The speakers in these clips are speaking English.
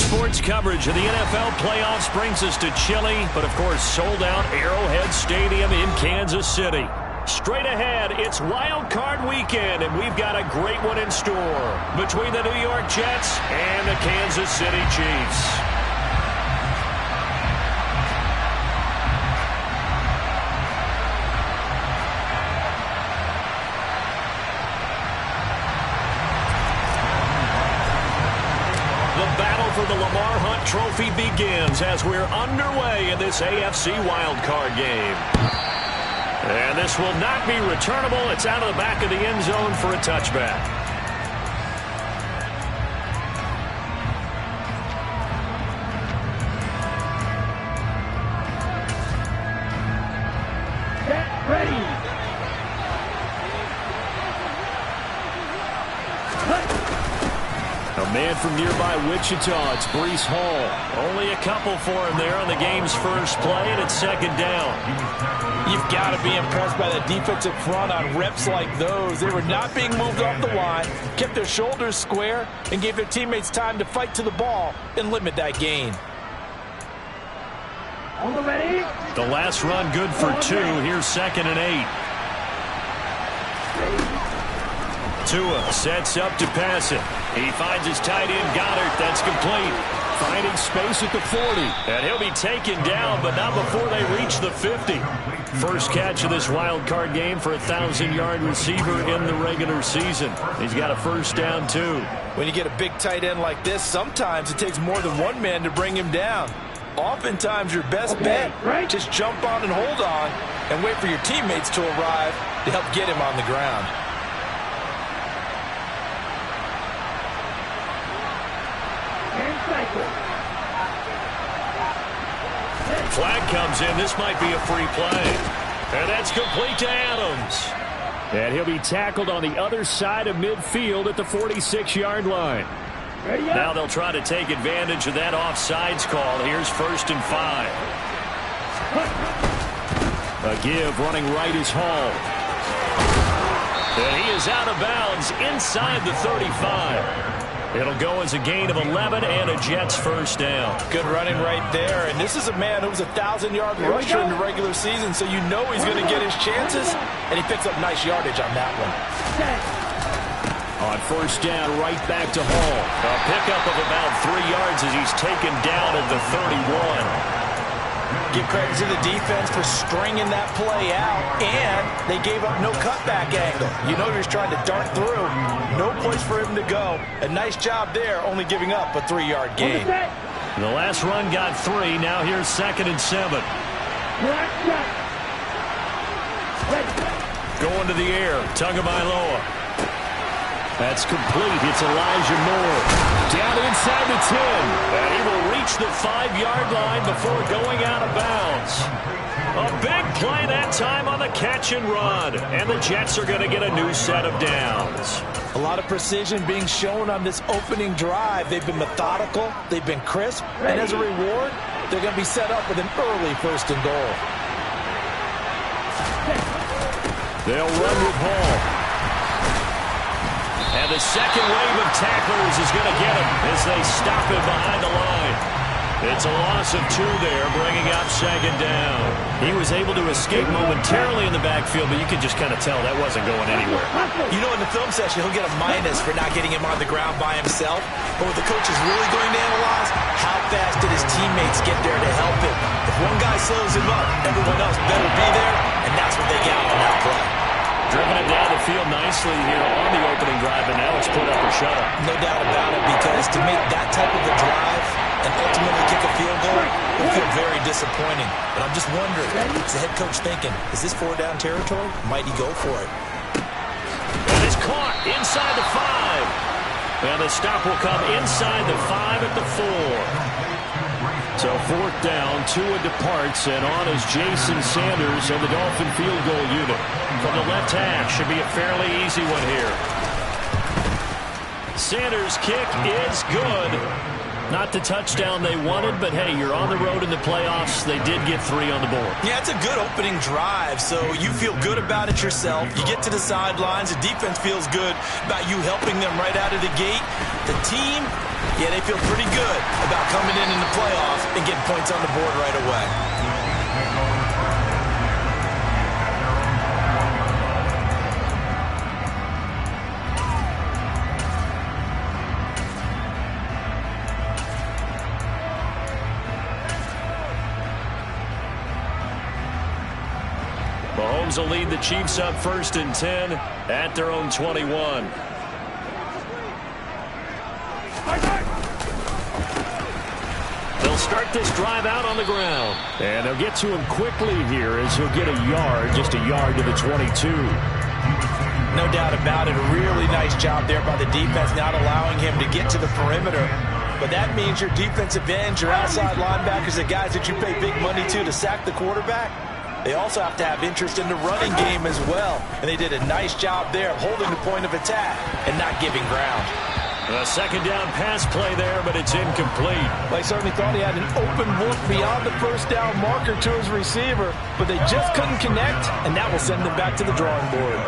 Sports coverage of the NFL playoffs brings us to chilly, but of course sold-out Arrowhead Stadium in Kansas City. Straight ahead, it's Wild Card Weekend, and we've got a great one in store between the New York Jets and the Kansas City Chiefs. For the Lamar Hunt Trophy begins as we're underway in this AFC wildcard game. And this will not be returnable. It's out of the back of the end zone for a touchback. Get ready. A man from nearby Wichita, it's Breece Hall. Only a couple for him there on the game's first play, and it's second down. You've got to be impressed by the defensive front on reps like those. They were not being moved off the line, kept their shoulders square, and gave their teammates time to fight to the ball and limit that gain. The last run good for 2. Here's 2nd and 8. Tua sets up to pass it. He finds his tight end, Goddard. That's complete. Finding space at the 40. And he'll be taken down, but not before they reach the 50. First catch of this wild card game for a 1,000-yard receiver in the regular season. He's got a first down, too. When you get a big tight end like this, sometimes it takes more than one man to bring him down. Oftentimes, your best bet, just jump on and hold on and wait for your teammates to arrive to help get him on the ground. Flag comes in. This might be a free play. And that's complete to Adams. And he'll be tackled on the other side of midfield at the 46-yard line. Now they'll try to take advantage of that offsides call. Here's 1st and 5. A give running right is Hall. And he is out of bounds inside the 35. It'll go as a gain of 11 and a Jets first down. Good running right there. And this is a man who's a 1,000-yard rusher in the regular season, so you know he's going to get his chances, and he picks up nice yardage on that one. On first down, right back to Hall. A pickup of about 3 yards as he's taken down at the 31. Give credit to the defense for stringing that play out, and they gave up no cutback angle. You know he's trying to dart through. No place for him to go. A nice job there, only giving up a 3-yard gain. The last run got 3. Now here's 2nd and 7. Going to the air. Tagovailoa. That's complete. It's Elijah Moore. Down inside the 10. And he will reach the 5-yard line before going out of bounds. A big play that time on the catch and run. And the Jets are going to get a new set of downs. A lot of precision being shown on this opening drive. They've been methodical. They've been crisp. And as a reward, they're going to be set up with an early 1st and goal. They'll run with Hall. And the second wave of tacklers is going to get him as they stop him behind the line. It's a loss of 2 there, bringing up 2nd down. He was able to escape momentarily in the backfield, but you can just kind of tell that wasn't going anywhere. You know, in the film session, he'll get a minus for not getting him on the ground by himself. But what the coach is really going to analyze, how fast did his teammates get there to help him? If one guy slows him up, everyone else better be there, and that's what they got on that play. Driven it down the field nicely here on the opening drive, and now it's put up or shut up. No doubt about it, because to make that type of a drive and ultimately kick a field goal will feel very disappointing. But I'm just wondering, is the head coach thinking, is this 4-down territory? Might he go for it? And it's caught inside the 5. And the stop will come inside the 5 at the 4. So 4th down, Tua departs, and on is Jason Sanders of the Dolphin field goal unit. From the left hash, should be a fairly easy one here. Sanders' kick is good. Not the touchdown they wanted, but hey, you're on the road in the playoffs. They did get 3 on the board. Yeah, it's a good opening drive, so you feel good about it yourself. You get to the sidelines, the defense feels good about you helping them right out of the gate. The team Yeah, they feel pretty good about coming in the playoffs and getting points on the board right away. Mahomes will lead the Chiefs up 1st and 10 at their own 21. They'll start this drive out on the ground. And they'll get to him quickly here as he'll get a yard, just a yard to the 22. No doubt about it. A really nice job there by the defense, not allowing him to get to the perimeter. But that means your defensive ends, your outside linebackers, the guys that you pay big money to sack the quarterback, they also have to have interest in the running game as well. And they did a nice job there of holding the point of attack and not giving ground. A second down pass play there, but it's incomplete. They certainly thought he had an open look beyond the first down marker to his receiver, but they just couldn't connect, and that will send them back to the drawing board.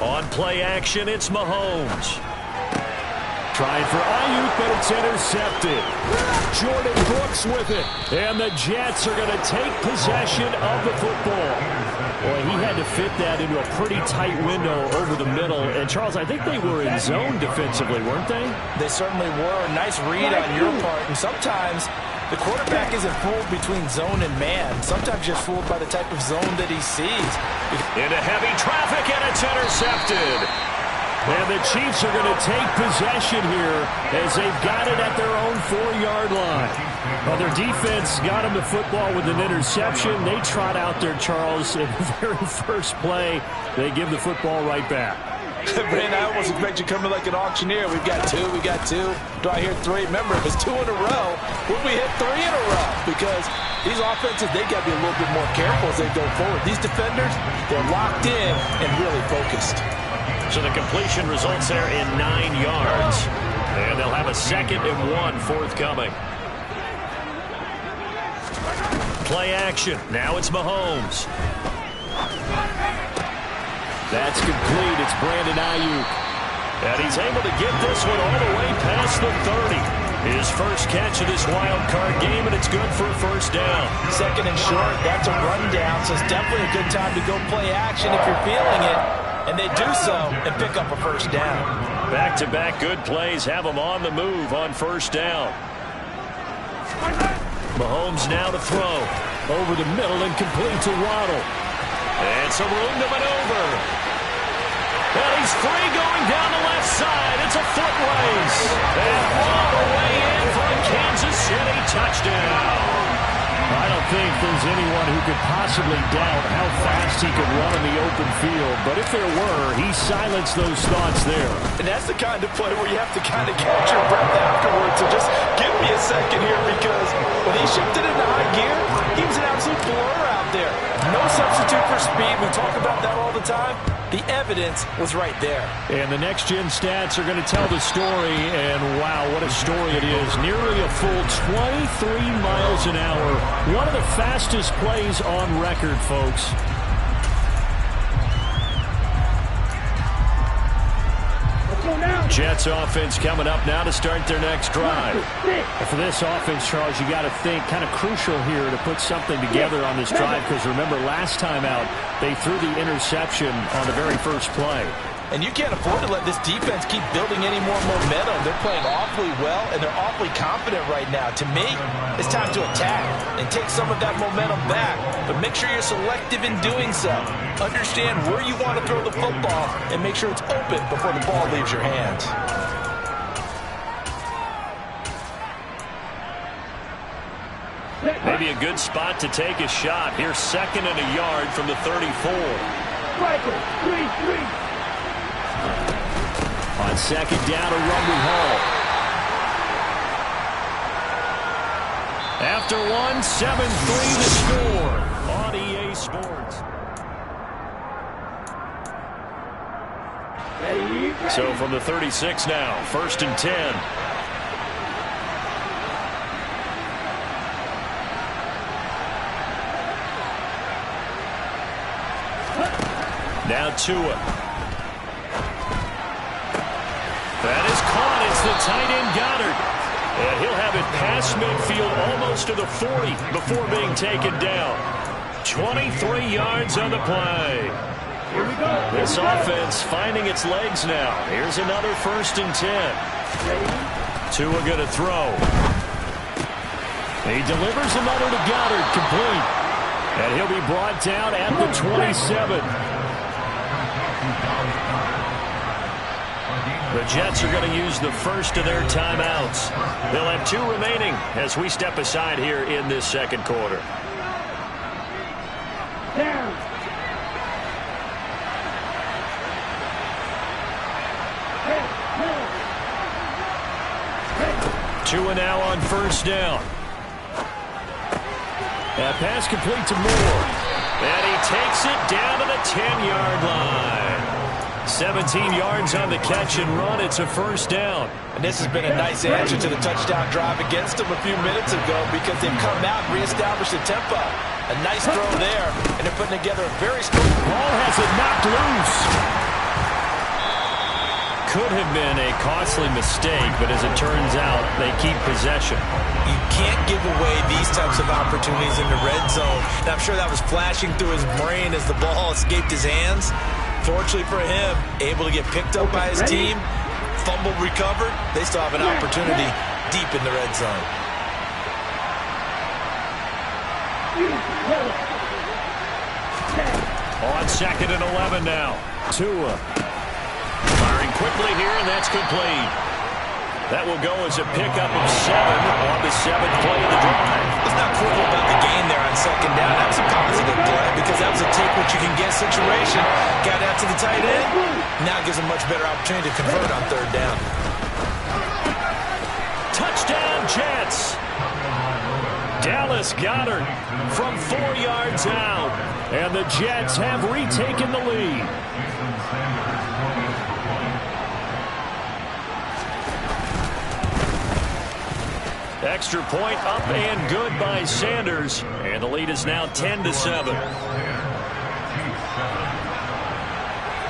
On play action, it's Mahomes. Trying for Ayuk, but it's intercepted. Jordan Brooks with it. And the Jets are going to take possession of the football. Boy, he had to fit that into a pretty tight window over the middle. And, Charles, I think they were in zone defensively, weren't they? They certainly were. A nice read on your part. And sometimes the quarterback isn't fooled between zone and man. Sometimes you're fooled by the type of zone that he sees. Into heavy traffic, and it's intercepted. And the Chiefs are going to take possession here as they've got it at their own 4-yard line. Well, their defense got them the football with an interception. They trot out there, Charles, in the very first play. They give the football right back. Brandon, I almost expect you coming like an auctioneer. We've got two. Do I hear three? Remember, if it's 2 in a row, would we hit 3 in a row? Because these offenses, they got to be a little bit more careful as they go forward. These defenders, they're locked in and really focused. So the completion results there in 9 yards. And they'll have a 2nd and 1 forthcoming. Play action. Now it's Mahomes. That's complete. It's Brandon Ayuk. And he's able to get this one all the way past the 30. His first catch of this wild card game, and it's good for a first down. 2nd and short, that's a rundown, so it's definitely a good time to go play action if you're feeling it. And they do so and pick up a first down. Back-to-back good plays have them on the move on first down. Mahomes now to throw. Over the middle and complete to Waddle. And some room to maneuver. And he's free going down the left side. It's a foot race. And Waddle way in for a Kansas City touchdown. I don't think there's anyone who could possibly doubt how fast he could run in the open field. But if there were, he silenced those thoughts there. And that's the kind of play where you have to kind of catch your breath afterwards. So just give me a second here, because when he shifted into high gear, he was an absolute blur out there. No substitute for speed. We talk about that all the time. The evidence was right there. And the next-gen stats are going to tell the story, and wow, what a story it is. Nearly a full 23 miles an hour. One of the fastest plays on record, folks. Jets offense coming up now to start their next drive. And for this offense, Charles, you got to think kind of crucial here to put something together on this drive, because remember, last time out, they threw the interception on the very first play. And you can't afford to let this defense keep building any more momentum. They're playing awfully well, and they're awfully confident right now. To me, it's time to attack and take some of that momentum back. But make sure you're selective in doing so. Understand where you want to throw the football and make sure it's open before the ball leaves your hands. Maybe a good spot to take a shot. Here's 2nd and a yard from the 34. On 2nd down, a run with Hall. After one, 7-3 to score on EA Sports. So from the 36 now, 1st and 10. Now Tua. That is caught. It's the tight end Goddard. And he'll have it past midfield almost to the 40 before being taken down. 23 yards on the play. This offense finding its legs now. Here's another 1st and 10. Tua going to throw. He delivers another to Goddard, complete. And he'll be brought down at the 27. The Jets are going to use the first of their timeouts. They'll have 2 remaining as we step aside here in this second quarter. Tua now on 1st down. That pass complete to Moore. And he takes it down to the 10-yard line. 17 yards on the catch and run. It's a 1st down. And this has been a nice answer to the touchdown drive against them a few minutes ago because they've come out and reestablished the tempo. A nice throw there, and they're putting together a very strong. Ball has it knocked loose. Could have been a costly mistake, but as it turns out, they keep possession. You can't give away these types of opportunities in the red zone. And I'm sure that was flashing through his brain as the ball escaped his hands. Fortunately for him, able to get picked up by his team, fumbled, recovered. They still have an opportunity deep in the red zone. On 2nd and 11 now. Tua. Firing quickly here, and that's complete. That will go as a pickup of 7 on the 7th play of the drive. Let's not quibble about the gain there on 2nd down. That was a positive play because that was a take what you can get situation. Got out to the tight end. Now gives a much better opportunity to convert on 3rd down. Touchdown, Jets. Dallas Goedert from 4 yards out. And the Jets have retaken the lead. Extra point up and good by Sanders. And the lead is now 10-7.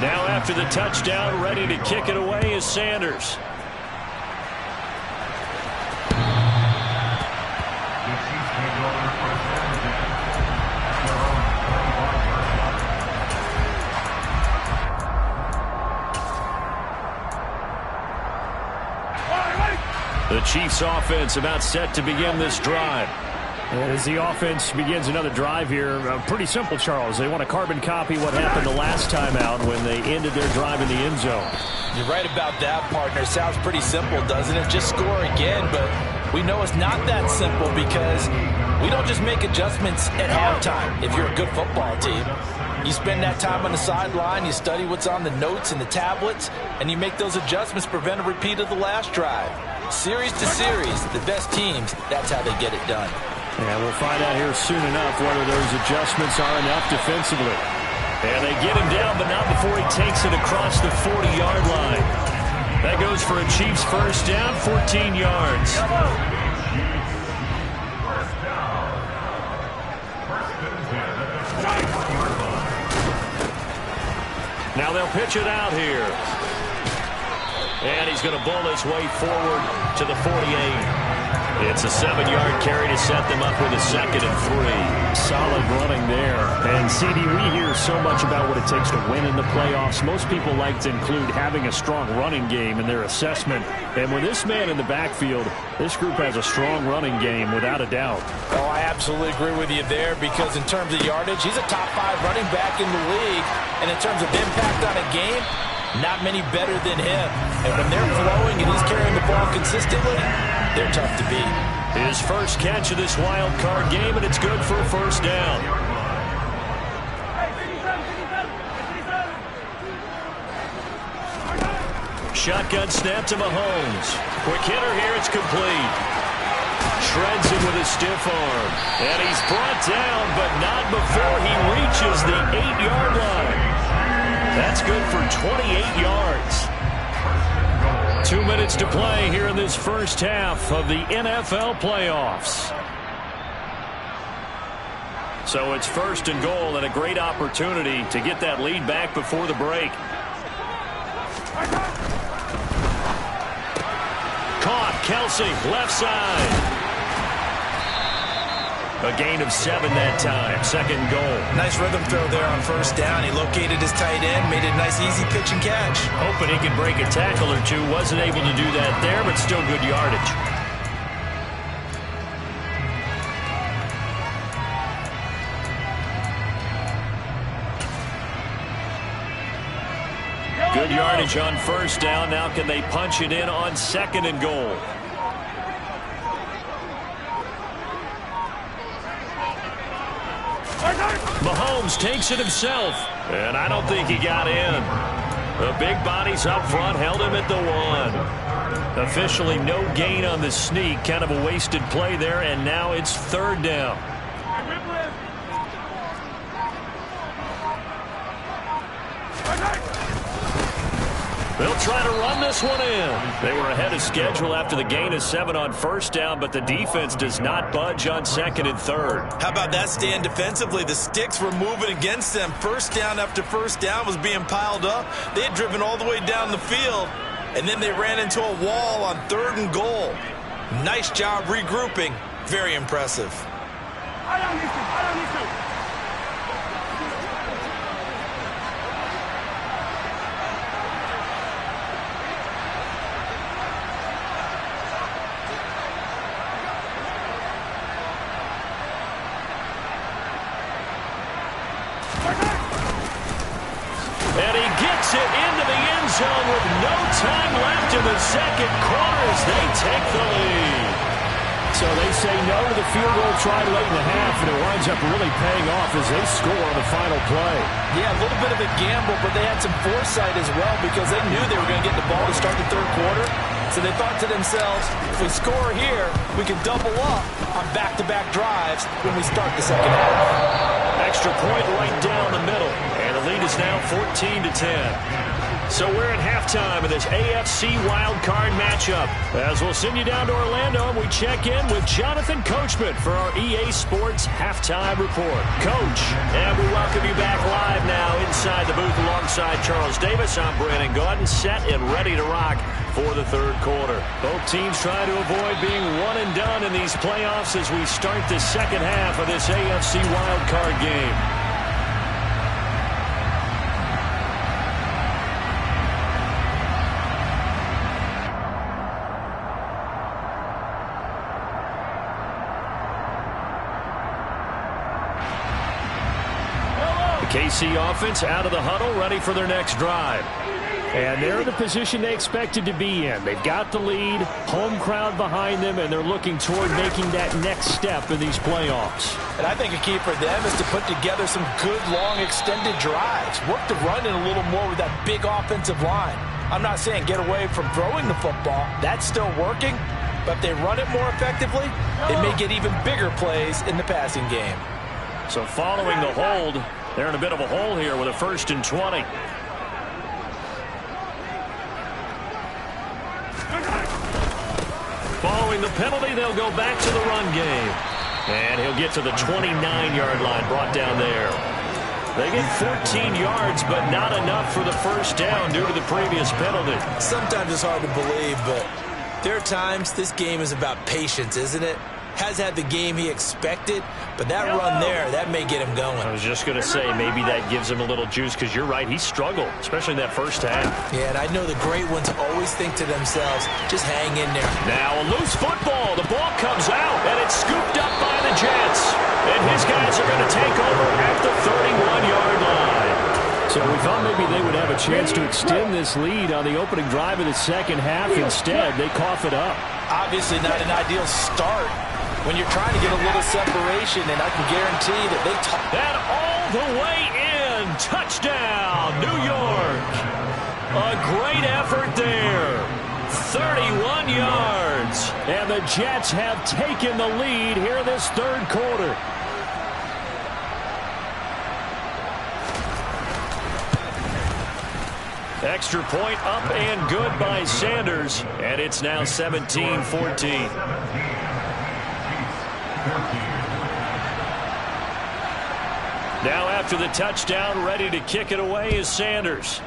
Now after the touchdown, ready to kick it away is Sanders. The Chiefs offense about set to begin this drive. And as the offense begins another drive here, pretty simple, Charles. They want to carbon copy what happened the last time out when they ended their drive in the end zone. You're right about that, partner. Sounds pretty simple, doesn't it? Just score again, but we know it's not that simple because we don't just make adjustments at halftime if you're a good football team. You spend that time on the sideline, you study what's on the notes and the tablets, and you make those adjustments to prevent a repeat of the last drive. Series to series, the best teams, that's how they get it done. And we'll find out here soon enough whether those adjustments are enough defensively. And they get him down, but not before he takes it across the 40-yard line. That goes for a Chiefs 1st down, 14 yards. Now they'll pitch it out here. And he's going to bull his way forward to the 48. It's a 7-yard carry to set them up with a 2nd and 3. Solid running there. And, CD, we hear so much about what it takes to win in the playoffs. Most people like to include having a strong running game in their assessment. And with this man in the backfield, this group has a strong running game without a doubt. Oh, I absolutely agree with you there because in terms of yardage, he's a top 5 running back in the league. And in terms of impact on a game, not many better than him. And when they're flowing and he's carrying the ball consistently, they're tough to beat. His first catch of this wild card game, and it's good for a 1st down. Shotgun snap to Mahomes. Quick hitter here, it's complete. Shreds him with a stiff arm. And he's brought down, but not before he reaches the 8-yard line. That's good for 28 yards. 2 minutes to play here in this first half of the NFL playoffs. So it's 1st and goal and a great opportunity to get that lead back before the break. Caught. Kelsey, left side. A gain of 7 that time. 2nd goal. Nice rhythm throw there on 1st down. He located his tight end, made it a nice easy pitch and catch. Hoping he could break a tackle or two. Wasn't able to do that there, but still good yardage. Good yardage on 1st down. Now can they punch it in on 2nd and goal? Mahomes takes it himself, and I don't think he got in. The big bodies up front held him at the 1. Officially no gain on the sneak. Kind of a wasted play there, and now it's 3rd down. They'll try to run this one in. They were ahead of schedule after the gain of 7 on 1st down, but the defense does not budge on 2nd and 3rd. How about that stand defensively? The sticks were moving against them. 1st down after 1st down was being piled up. They had driven all the way down the field, and then they ran into a wall on 3rd and goal. Nice job regrouping. Very impressive. And he gets it into the end zone with no time left in the 2nd quarter as they take the lead. So they say no to the field goal try late in the half, and it winds up really paying off as they score on the final play. Yeah, a little bit of a gamble, but they had some foresight as well because they knew they were going to get the ball to start the 3rd quarter. So they thought to themselves, if we score here, we can double up on back-to-back drives when we start the 2nd half. Extra point right down the middle, and the lead is now 14-10. So we're at halftime of this AFC wildcard matchup. As we'll send you down to Orlando, and we check in with Jonathan Coachman for our EA Sports Halftime Report. Coach, and we welcome you back live now inside the booth alongside Charles Davis. I'm Brandon Gaudin, set and ready to rock for the 3rd quarter. Both teams trying to avoid being one and done in these playoffs as we start the 2nd half of this AFC wildcard game. KC offense out of the huddle, ready for their next drive. And they're in the position they expected to be in. They've got the lead, home crowd behind them, and they're looking toward making that next step in these playoffs. And I think a key for them is to put together some good, long, extended drives. Work the run in a little more with that big offensive line. I'm not saying get away from throwing the football. That's still working. But if they run it more effectively, they may get even bigger plays in the passing game. So following the hold, they're in a bit of a hole here with a 1st and 20. Following the penalty, they'll go back to the run game. And he'll get to the 29-yard line, brought down there. They get 14 yards, but not enough for the 1st down due to the previous penalty. Sometimes it's hard to believe, but there are times this game is about patience, isn't it? Has had the game he expected, but that run there, that may get him going. I was just going to say, maybe that gives him a little juice, because you're right, he struggled, especially in that 1st half. Yeah, and I know the great ones always think to themselves, just hang in there. Now a loose football. The ball comes out, and it's scooped up by the Jets. And his guys are going to take over at the 31-yard line. So we thought maybe they would have a chance to extend this lead on the opening drive of the 2nd half. Instead, they cough it up. Obviously not an ideal start when you're trying to get a little separation, and I can guarantee that they that all the way in. Touchdown, New York. A great effort there. 31 yards. And the Jets have taken the lead here this 3rd quarter. Extra point up and good by Sanders. And it's now 17-14. Now after the touchdown, ready to kick it away is Sanders.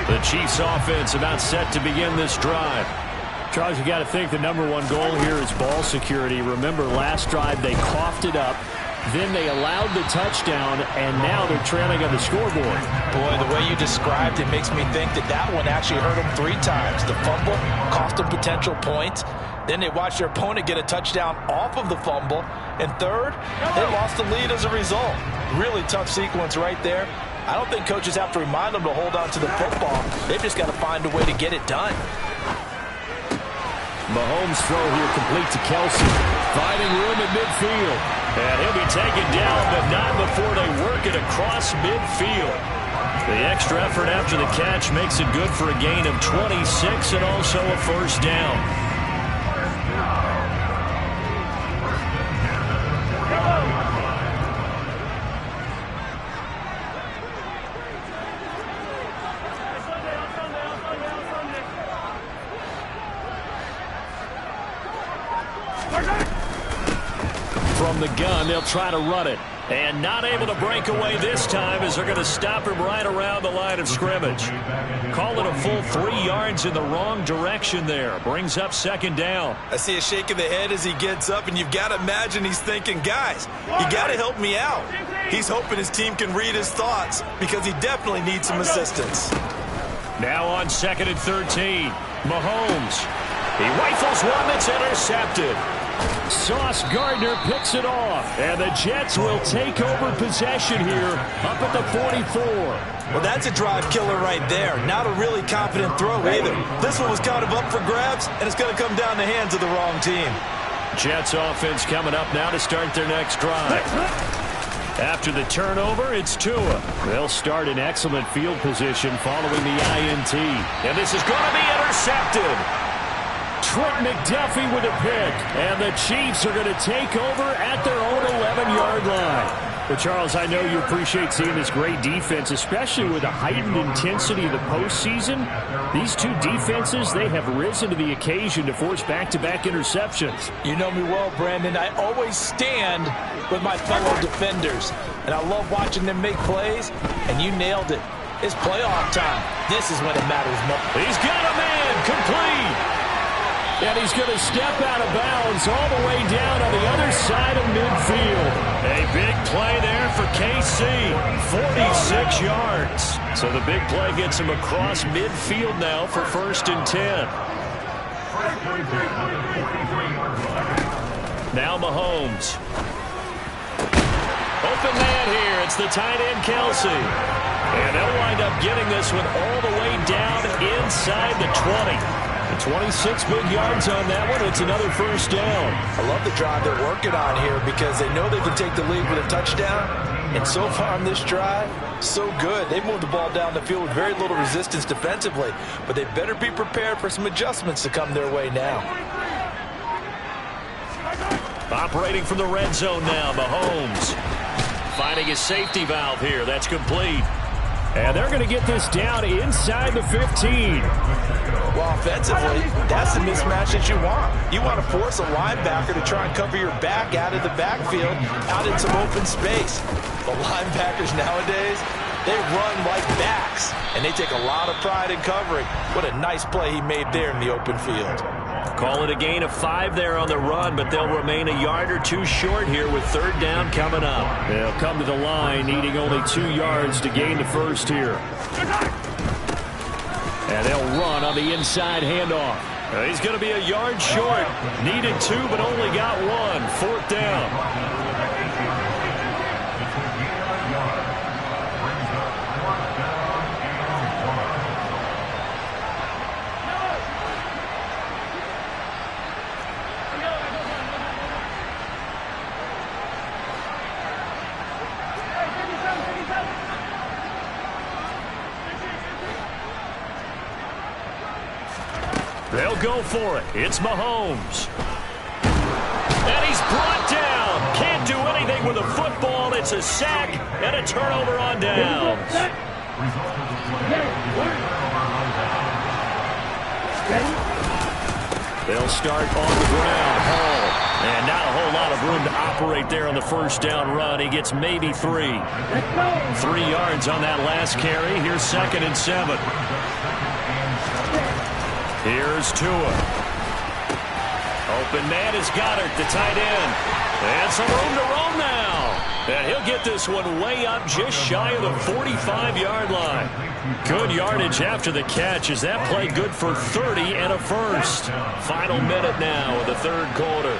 The Chiefs offense about set to begin this drive. Charles, you got to think the #1 goal here is ball security. Remember, last drive they coughed it up, then they allowed the touchdown, and now they're trailing on the scoreboard. Boy, the way you described it makes me think that one actually hurt them 3 times. The fumble cost them potential points. Then they watched their opponent get a touchdown off of the fumble. And third, they lost the lead as a result. Really tough sequence right there. I don't think coaches have to remind them to hold on to the football. They've just got to find a way to get it done. Mahomes' throw here complete to Kelsey. Finding room at midfield. And he'll be taken down, but not before they work it across midfield. The extra effort after the catch makes it good for a gain of 26 and also a first down. From the gun, they'll try to run it. And not able to break away this time as they're going to stop him right around the line of scrimmage. Call it a full 3 yards in the wrong direction there. Brings up second down. I see a shake of the head as he gets up, and you've got to imagine he's thinking, guys, you got to help me out. He's hoping his team can read his thoughts because he definitely needs some assistance. Now on 2nd and 13. Mahomes. He rifles one that's intercepted. Sauce Gardner picks it off, and the Jets will take over possession here up at the 44. Well, that's a drive killer right there. Not a really confident throw either. This one was kind of up for grabs, and it's going to come down the hands of the wrong team. Jets offense coming up now to start their next drive. After the turnover, it's Tua. They'll start in excellent field position following the INT. And this is going to be intercepted. Trent McDuffie with a pick, and the Chiefs are going to take over at their own 11-yard line. But, Charles, I know you appreciate seeing this great defense, especially with the heightened intensity of the postseason. These two defenses, they have risen to the occasion to force back-to-back interceptions. You know me well, Brandon. I always stand with my fellow defenders, and I love watching them make plays, and you nailed it. It's playoff time. This is when it matters most. He's got a man complete. And he's going to step out of bounds all the way down on the other side of midfield. A big play there for KC. 46 yards. So the big play gets him across midfield now for 1st and 10. Now Mahomes. Open man here. It's the tight end, Kelsey. And they'll wind up getting this one all the way down inside the 20. 26 big yards on that one. It's another first down. I love the drive they're working on here because they know they can take the lead with a touchdown. And so far on this drive, so good. They moved the ball down the field with very little resistance defensively. But they better be prepared for some adjustments to come their way now. Operating from the red zone now, Mahomes. Finding his safety valve here. That's complete. And they're going to get this down inside the 15. Well, offensively, that's the mismatch that you want. You want to force a linebacker to try and cover your back out of the backfield, out in some open space. The linebackers nowadays, they run like backs, and they take a lot of pride in covering. What a nice play he made there in the open field. Call it a gain of 5 there on the run, but they'll remain a yard or 2 short here with 3rd down coming up. They'll come to the line needing only 2 yards to gain the first here. And they'll run on the inside handoff. He's going to be a yard short. Needed 2, but only got 1. 4th down. They'll go for it. It's Mahomes. And he's brought down. Can't do anything with a football. It's a sack and a turnover on downs. They'll start on the ground. Hall. And not a whole lot of room to operate there on the first down run. He gets maybe 3. 3 yards on that last carry. Here's 2nd and 7. Here's Tua. Open man is Goddard, the tight end. And some room to roam now. And he'll get this one way up just shy of the 45-yard line. Good yardage after the catch as that play good for 30 and a first. Final minute now of the third quarter.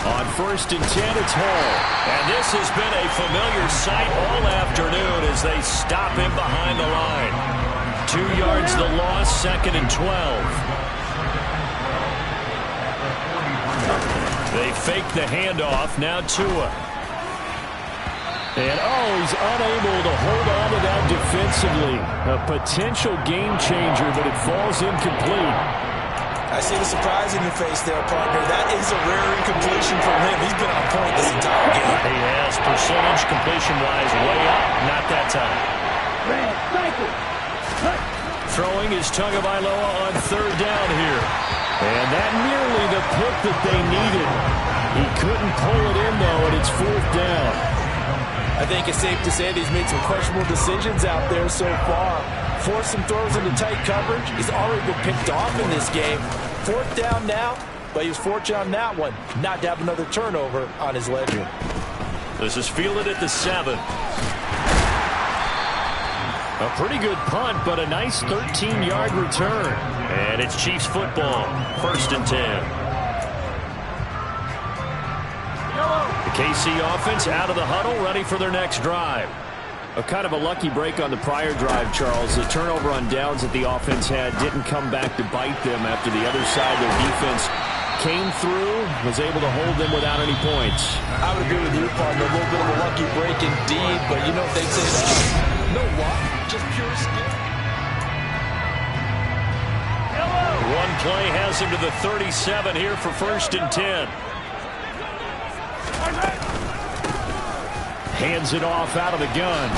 On 1st and 10, it's Hall. And this has been a familiar sight all afternoon as they stop him behind the line. 2 yards the loss, 2nd and 12. They fake the handoff. Now Tua. And, he's unable to hold on to that defensively. A potential game changer, but it falls incomplete. I see the surprise in your face there, partner. That is a rare incompletion from him. He's been on point this entire game. He has percentage completion-wise way up. Not that time. Throwing is Tagovailoa on 3rd down here. And that nearly the pick that they needed. He couldn't pull it in, though, and it's 4th down. I think it's safe to say that he's made some questionable decisions out there so far. Forced some throws into tight coverage. He's already been picked off in this game. 4th down now, but he was fortunate on that one not to have another turnover on his ledger. This is fielded at the 7. A pretty good punt, but a nice 13-yard return. And it's Chiefs football, 1st and 10. The KC offense out of the huddle, ready for their next drive. A kind of a lucky break on the prior drive, Charles. The turnover on downs that the offense had didn't come back to bite them after the other side. Their defense came through, was able to hold them without any points. I would agree with you, partner. A little bit of a lucky break indeed, but you know what they say. No luck, just pure skill. One play has him to the 37 here for 1st and 10. Hands it off out of the gun.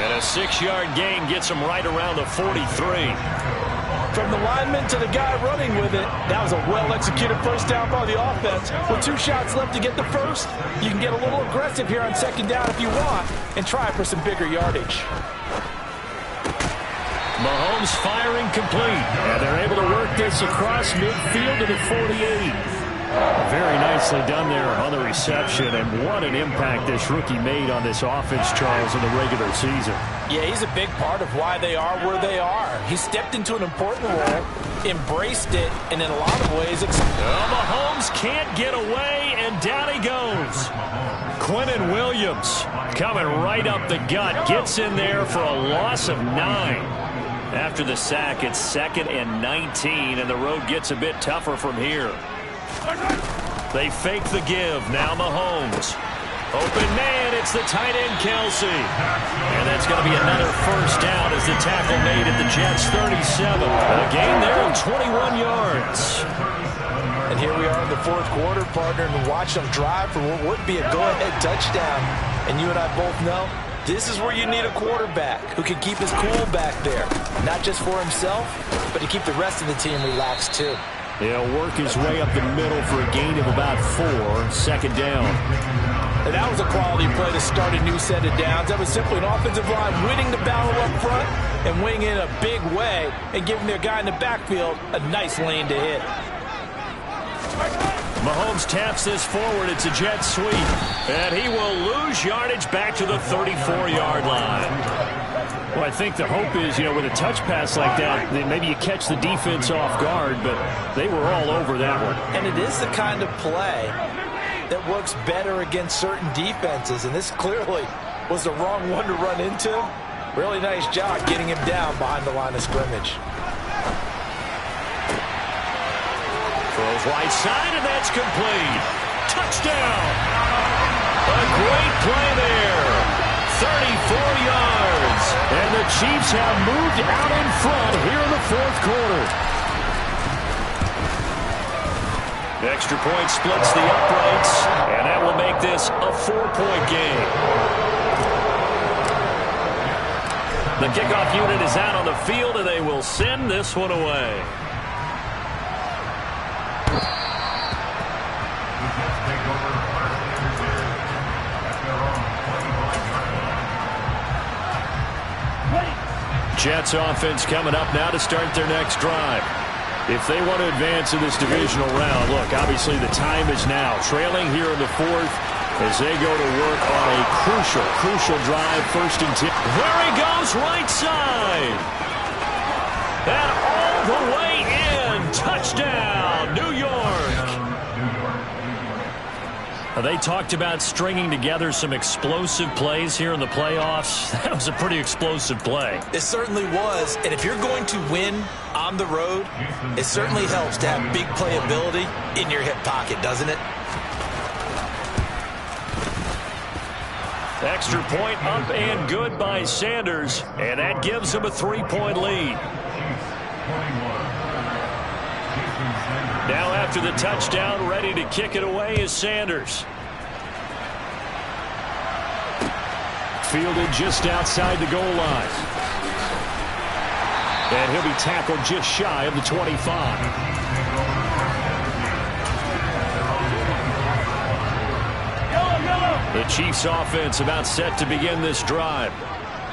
And a 6-yard gain gets him right around the 43. From the lineman to the guy running with it, that was a well-executed first down by the offense. With 2 shots left to get the first, you can get a little aggressive here on 2nd down if you want and try for some bigger yardage. Mahomes firing complete. And they're able to work this across midfield to the 48. Very nicely done there on the reception, and what an impact this rookie made on this offense, Charles, in the regular season. Yeah, he's a big part of why they are where they are. He stepped into an important role, embraced it, and in a lot of ways... Mahomes can't get away, and down he goes. Quinnen Williams coming right up the gut, gets in there for a loss of 9. After the sack, it's 2nd and 19, and the road gets a bit tougher from here. They fake the give. Now Mahomes. Open man. It's the tight end, Kelsey. And that's going to be another first down as the tackle made at the Jets' 37. A gain there of 21 yards. And here we are in the 4th quarter, partner, and watch them drive for what would be a go-ahead touchdown. And you and I both know this is where you need a quarterback who can keep his cool back there. Not just for himself, but to keep the rest of the team relaxed, too. He'll work his way up the middle for a gain of about 4, 2nd down. And that was a quality play to start a new set of downs. That was simply an offensive line winning the battle up front and winning in a big way and giving their guy in the backfield a nice lane to hit. Mahomes taps this forward. It's a jet sweep. And he will lose yardage back to the 34-yard line. Well, I think the hope is, with a touch pass like that, then maybe you catch the defense off guard, but they were all over that one. And it is the kind of play that works better against certain defenses, and this clearly was the wrong one to run into. Really nice job getting him down behind the line of scrimmage. Throws right side, and that's complete. Touchdown! A great play there. 34 yards. And the Chiefs have moved out in front here in the 4th quarter. Extra point splits the uprights, and that will make this a 4-point game. The kickoff unit is out on the field, and they will send this one away. Jets offense coming up now to start their next drive. If they want to advance in this divisional round, look, obviously the time is now. Trailing here in the fourth as they go to work on a crucial drive, 1st and 10. There he goes, right side. And all the way in. Touchdown, New York. They talked about stringing together some explosive plays here in the playoffs. That was a pretty explosive play. It certainly was. And if you're going to win on the road, it certainly helps to have big playability in your hip pocket, doesn't it? Extra point up and good by Sanders, and that gives him a 3-point lead. Now after the touchdown, ready to kick it away is Sanders. Fielded just outside the goal line. And he'll be tackled just shy of the 25. The Chiefs offense about set to begin this drive.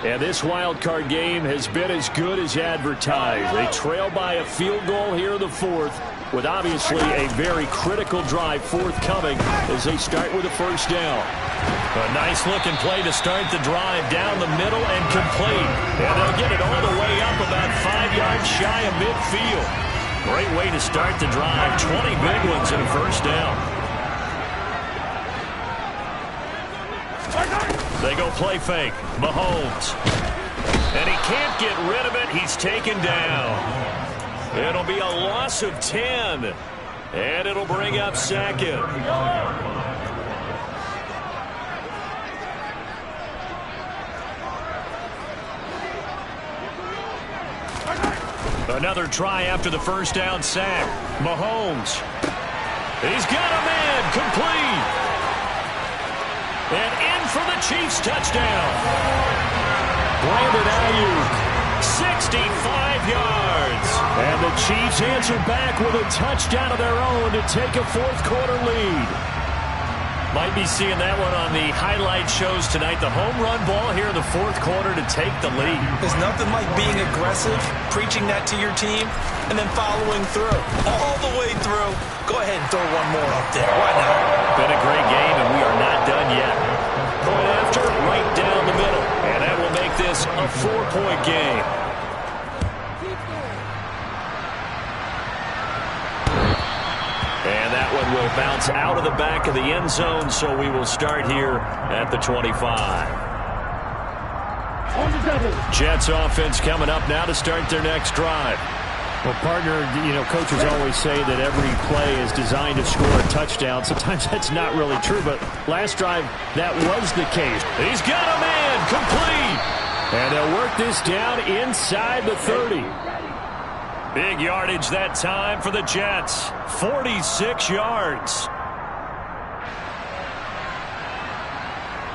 And this wild card game has been as good as advertised. They trail by a field goal here in the fourth, with obviously a very critical drive forthcoming as they start with a 1st down. A nice looking play to start the drive down the middle and complete. And they'll get it all the way up about 5 yards shy of midfield. Great way to start the drive. 20 big ones in a 1st down. They go play fake. Mahomes. And he can't get rid of it. He's taken down. It'll be a loss of 10. And it'll bring up 2nd. Another try after the 1st down sack. Mahomes. He's got a man. Complete. And in for the Chiefs touchdown. Brandon Ayuk, 65 yards. And the Chiefs answer back with a touchdown of their own to take a 4th quarter lead. Might be seeing that one on the highlight shows tonight. The home run ball here in the 4th quarter to take the lead. There's nothing like being aggressive, preaching that to your team, and then following through. All the way through. Go ahead and throw one more up there. Why not? Been a great game, and we are not done yet. Point after, right down the middle. And that will make this a 4-point game. And that one will bounce out of the back of the end zone, so we will start here at the 25. Jets offense coming up now to start their next drive. Well, partner, you know, coaches always say that every play is designed to score a touchdown. Sometimes that's not really true, but last drive, that was the case. He's got a man, complete. And they'll work this down inside the 30. Big yardage that time for the Jets. 46 yards.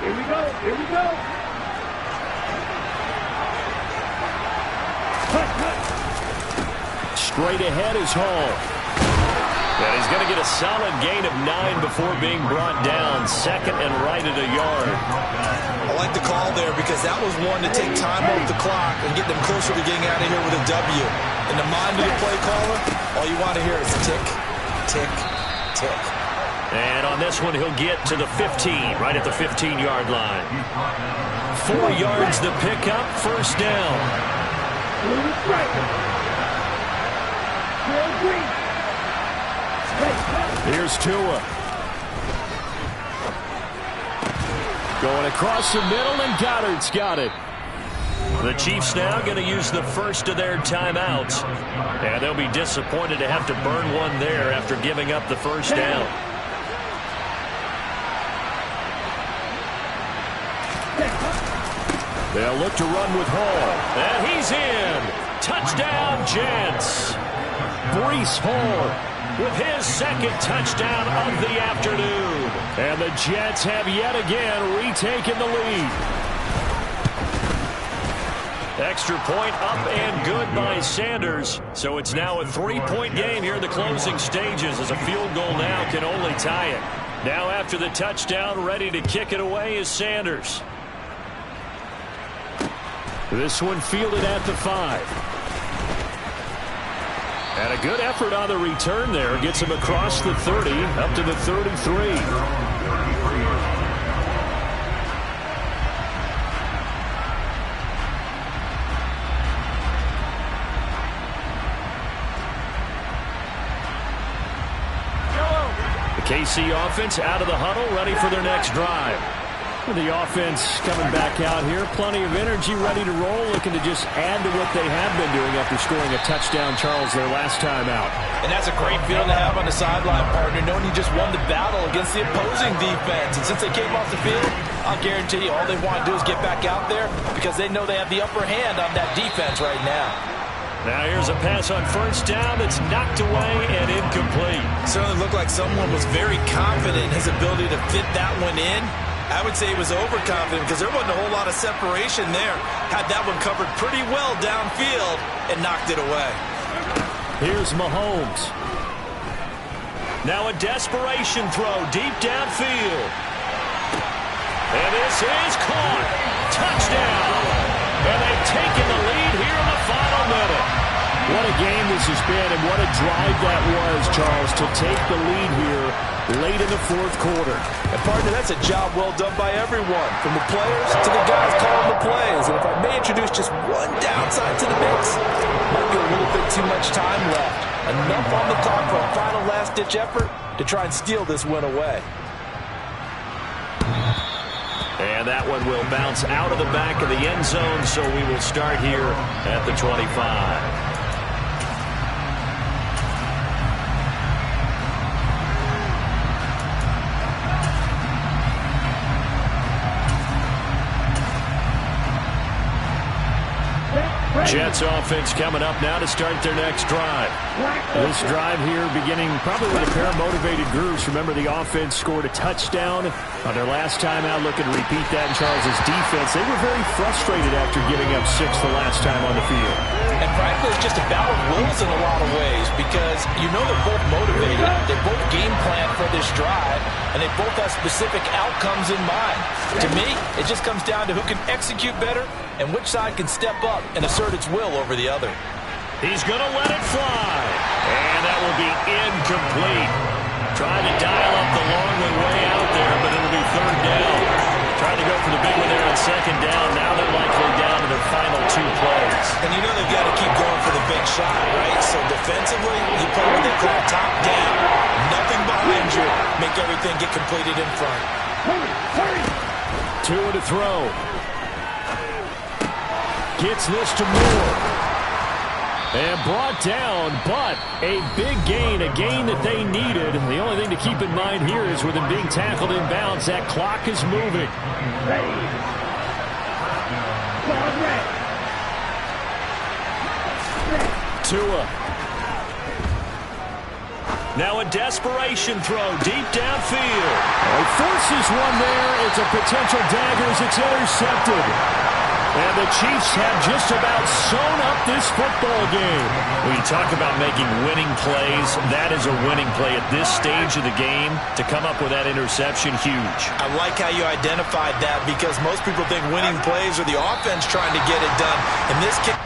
Here we go, here we go. Straight ahead is Hall. And he's going to get a solid gain of 9 before being brought down. 2nd and right at a yard. I like the call there because that was one to take time off the clock and get them closer to getting out of here with a W. In the mind of the play caller, all you want to hear is tick, tick, tick. And on this one, he'll get to the 15, right at the 15-yard line. 4 yards the pickup, 1st down. Here's Tua. Going across the middle, and Goddard's got it. The Chiefs now going to use the first of their timeouts. And they'll be disappointed to have to burn one there after giving up the 1st down. They'll look to run with Hall. And he's in. Touchdown, Jets. Breece Hall with his second touchdown of the afternoon. And the Jets have yet again retaken the lead. Extra point up and good by Sanders. So it's now a 3-point game here in the closing stages, as a field goal now can only tie it. Now after the touchdown, ready to kick it away is Sanders. This one fielded at the 5. And a good effort on the return there. Gets him across the 30, up to the 33. The KC offense out of the huddle, ready for their next drive. The offense coming back out here. Plenty of energy, ready to roll, looking to just add to what they have been doing after scoring a touchdown, Charles, their last time out. And that's a great feeling to have on the sideline, partner, knowing you just won the battle against the opposing defense. And since they came off the field, I'll guarantee you all they want to do is get back out there because they know they have the upper hand on that defense right now. Now here's a pass on first down that's knocked away and incomplete. Certainly looked like someone was very confident in his ability to fit that one in. I would say he was overconfident because there wasn't a whole lot of separation there. Had that one covered pretty well downfield and knocked it away. Here's Mahomes. Now a desperation throw deep downfield. And this is caught. Touchdown. And they've taken the lead here in the final minute. What a game this has been, and what a drive that was, Charles, to take the lead here late in the fourth quarter. And partner, that's a job well done by everyone, from the players to the guys calling the plays. And if I may introduce just one downside to the mix, might be a little bit too much time left. Enough on the clock for a final last-ditch effort to try and steal this win away. And that one will bounce out of the back of the end zone, so we will start here at the 25. Jets offense coming up now to start their next drive. This drive here beginning probably with a pair of motivated groups. Remember, the offense scored a touchdown on their last time out. Looking to repeat that in Charles's defense. They were very frustrated after giving up 6 the last time on the field. And frankly, it's just a battle of wills in a lot of ways because you know they're both motivated. They both game plan for this drive, and they both have specific outcomes in mind. To me, it just comes down to who can execute better and which side can step up and assert its will over the other. He's going to let it fly. And that will be incomplete. Trying to dial up the long one way out there, but it'll be third down. Trying to go for the big one there on second down. Now they're likely down to their final 2 plays. And you know they've got to keep going for the big shot, right? So defensively, you play what they call top down. Nothing behind you. Make everything get completed in front. 2 to throw. Gets this to Moore. And brought down, but a big gain, a gain that they needed. The only thing to keep in mind here is with him being tackled in bounds, that clock is moving. Tua. Now a desperation throw deep downfield. He forces one there. It's a potential dagger as it's intercepted. And the Chiefs have just about sewn up this football game. When you talk about making winning plays, that is a winning play at this stage of the game. To come up with that interception, huge. I like how you identified that because most people think winning plays are the offense trying to get it done. In this case,